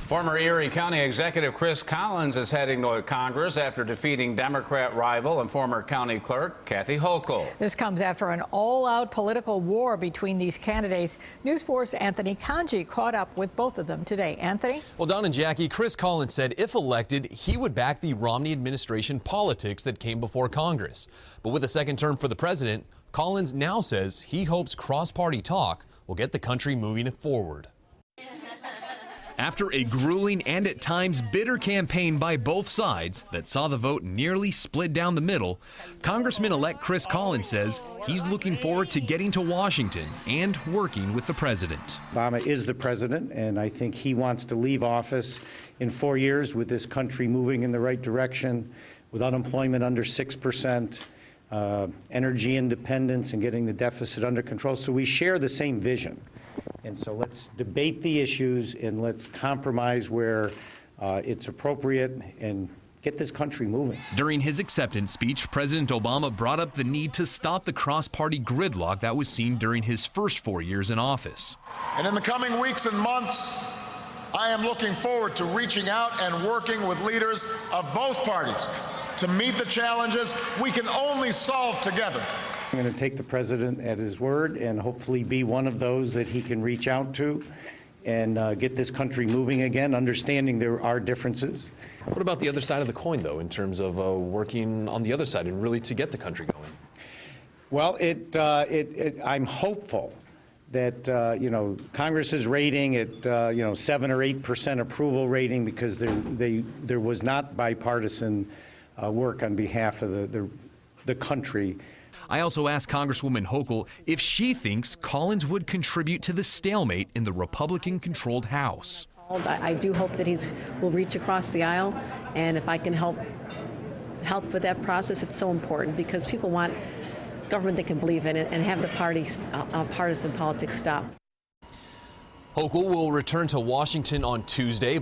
Former Erie County Executive Chris Collins is heading to Congress after defeating Democrat rival and former county clerk Kathy Hochul. This comes after an all-out political war between these candidates. News 4's Anthony Kanji caught up with both of them today. Anthony? Well, Don and Jackie, Chris Collins said if elected, he would back the Romney administration politics that came before Congress. But with a second term for the president, Collins now says he hopes cross-party talk will get the country moving forward. After a grueling and at times bitter campaign by both sides that saw the vote nearly split down the middle, Congressman-elect Chris Collins says he's looking forward to getting to Washington and working with the president. Obama is the president, and I think he wants to leave office in 4 years with this country moving in the right direction, with unemployment under 6%, energy independence, and getting the deficit under control. So we share the same vision. And so let's debate the issues and let's compromise where it's appropriate and get this country moving. During his acceptance speech, President Obama brought up the need to stop the cross-party gridlock that was seen during his first 4 years in office. And in the coming weeks and months, I am looking forward to reaching out and working with leaders of both parties to meet the challenges we can only solve together. I'm going to take the president at his word and hopefully be one of those that he can reach out to and get this country moving again, understanding there are differences. What about the other side of the coin, though, in terms of working on the other side and really to get the country going? Well, I'm hopeful that Congress's rating at 7 or 8% approval rating, because there was not bipartisan work on behalf of the country. I also asked Congresswoman Hochul if she thinks Collins would contribute to the stalemate in the Republican-controlled House. I do hope that he will reach across the aisle, and if I can help with that process, it's so important because people want government they can believe in it and have the partisan politics stop. Hochul will return to Washington on Tuesday.